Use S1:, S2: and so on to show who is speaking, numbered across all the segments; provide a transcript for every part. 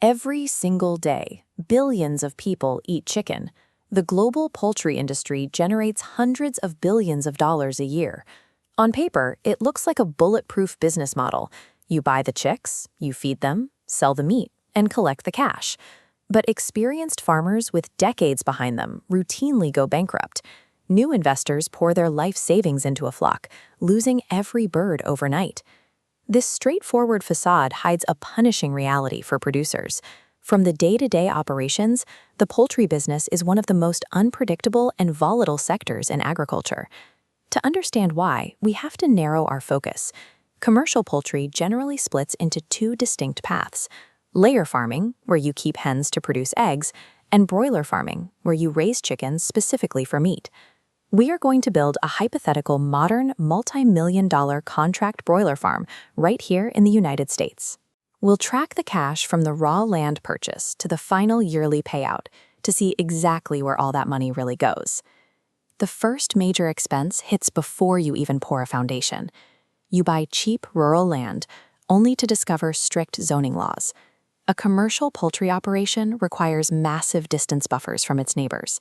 S1: Every single day, billions of people eat chicken. The global poultry industry generates hundreds of billions of dollars a year. On paper, it looks like a bulletproof business model. You buy the chicks, you feed them, sell the meat, and collect the cash. But experienced farmers with decades behind them routinely go bankrupt. New investors pour their life savings into a flock, losing every bird overnight. This straightforward facade hides a punishing reality for producers. From the day-to-day operations, the poultry business is one of the most unpredictable and volatile sectors in agriculture. To understand why, we have to narrow our focus. Commercial poultry generally splits into two distinct paths: layer farming, where you keep hens to produce eggs, and broiler farming, where you raise chickens specifically for meat. We are going to build a hypothetical modern, multi-million-dollar contract broiler farm right here in the United States. We'll track the cash from the raw land purchase to the final yearly payout to see exactly where all that money really goes. The first major expense hits before you even pour a foundation. You buy cheap rural land, only to discover strict zoning laws. A commercial poultry operation requires massive distance buffers from its neighbors.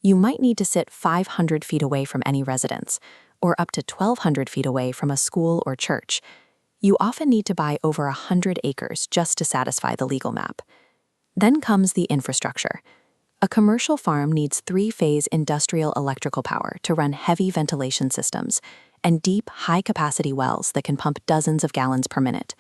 S1: You might need to sit 500 feet away from any residence, or up to 1,200 feet away from a school or church. You often need to buy over 100 acres just to satisfy the legal map. Then comes the infrastructure. A commercial farm needs three-phase industrial electrical power to run heavy ventilation systems and deep, high-capacity wells that can pump dozens of gallons per minute.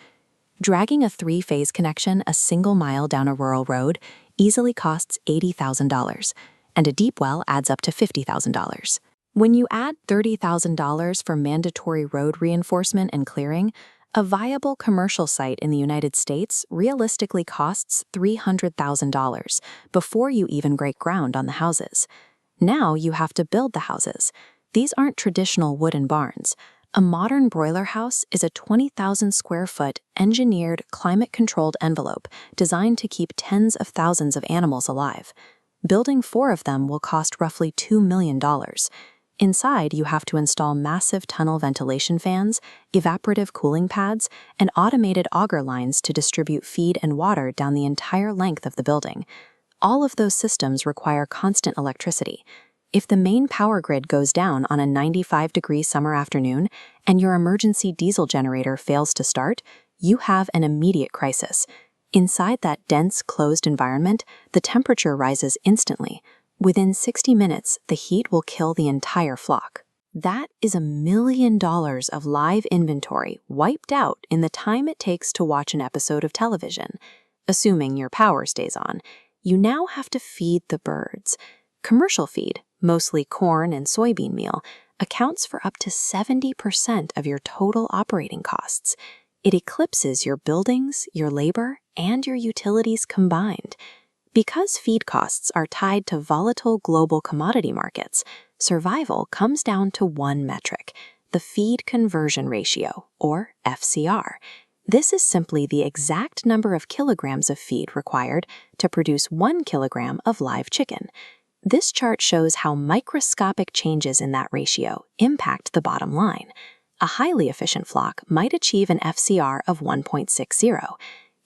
S1: Dragging a three-phase connection a single mile down a rural road easily costs $80,000. And a deep well adds up to $50,000. When you add $30,000 for mandatory road reinforcement and clearing, a viable commercial site in the United States realistically costs $300,000 before you even break ground on the houses. Now you have to build the houses. These aren't traditional wooden barns. A modern broiler house is a 20,000 square foot, engineered, climate-controlled envelope designed to keep tens of thousands of animals alive. Building 4 of them will cost roughly $2 million. Inside, you have to install massive tunnel ventilation fans, evaporative cooling pads, and automated auger lines to distribute feed and water down the entire length of the building. All of those systems require constant electricity. If the main power grid goes down on a 95-degree summer afternoon and your emergency diesel generator fails to start, you have an immediate crisis. Inside that dense, closed environment, the temperature rises instantly. Within 60 minutes, the heat will kill the entire flock. That is $1 million of live inventory wiped out in the time it takes to watch an episode of television. Assuming your power stays on, you now have to feed the birds. Commercial feed, mostly corn and soybean meal, accounts for up to 70% of your total operating costs. It eclipses your buildings, your labor, and your utilities combined. Because feed costs are tied to volatile global commodity markets, survival comes down to one metric: the feed conversion ratio, or FCR. This is simply the exact number of kilograms of feed required to produce 1 kilogram of live chicken. This chart shows how microscopic changes in that ratio impact the bottom line. A highly efficient flock might achieve an FCR of 1.60.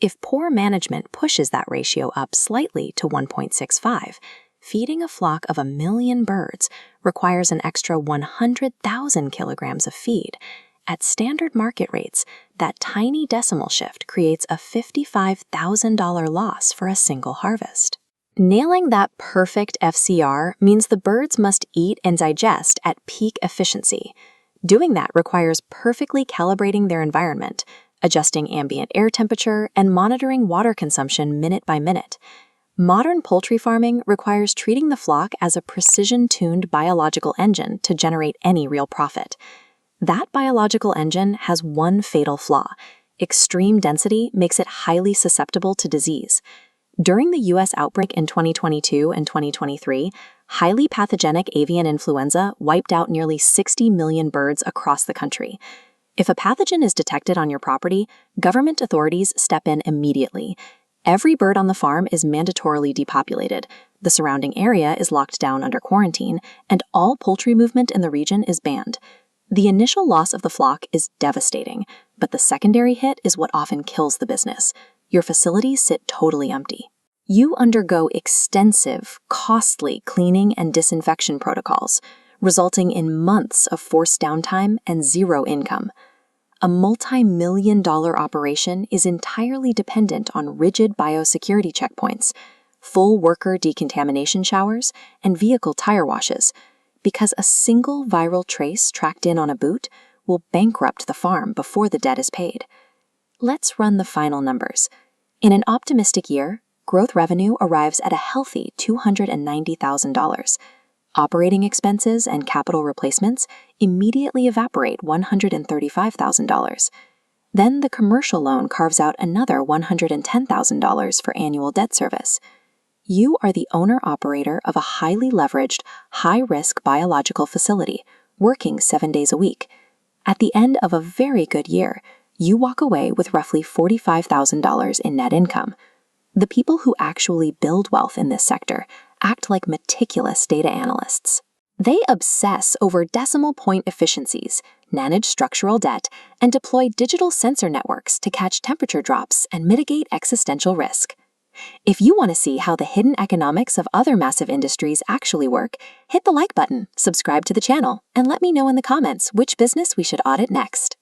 S1: If poor management pushes that ratio up slightly to 1.65, feeding a flock of 1 million birds requires an extra 100,000 kilograms of feed. At standard market rates, that tiny decimal shift creates a $55,000 loss for a single harvest. Nailing that perfect FCR means the birds must eat and digest at peak efficiency. Doing that requires perfectly calibrating their environment, adjusting ambient air temperature, and monitoring water consumption minute by minute. Modern poultry farming requires treating the flock as a precision-tuned biological engine to generate any real profit. That biological engine has one fatal flaw: extreme density makes it highly susceptible to disease. During the U.S. outbreak in 2022 and 2023, highly pathogenic avian influenza wiped out nearly 60 million birds across the country. If a pathogen is detected on your property, government authorities step in immediately. Every bird on the farm is mandatorily depopulated, the surrounding area is locked down under quarantine, and all poultry movement in the region is banned. The initial loss of the flock is devastating, but the secondary hit is what often kills the business. your facilities sit totally empty. You undergo extensive, costly cleaning and disinfection protocols, resulting in months of forced downtime and zero income. A multi-million-dollar operation is entirely dependent on rigid biosecurity checkpoints, full worker decontamination showers, and vehicle tire washes, because a single viral trace tracked in on a boot will bankrupt the farm before the debt is paid. Let's run the final numbers. In an optimistic year, growth revenue arrives at a healthy $290,000. Operating expenses and capital replacements immediately evaporate $135,000. Then the commercial loan carves out another $110,000 for annual debt service. You are the owner-operator of a highly leveraged, high-risk biological facility, working 7 days a week. At the end of a very good year, you walk away with roughly $45,000 in net income. The people who actually build wealth in this sector act like meticulous data analysts. They obsess over decimal point efficiencies, manage structural debt, and deploy digital sensor networks to catch temperature drops and mitigate existential risk. If you want to see how the hidden economics of other massive industries actually work, hit the like button, subscribe to the channel, and let me know in the comments which business we should audit next.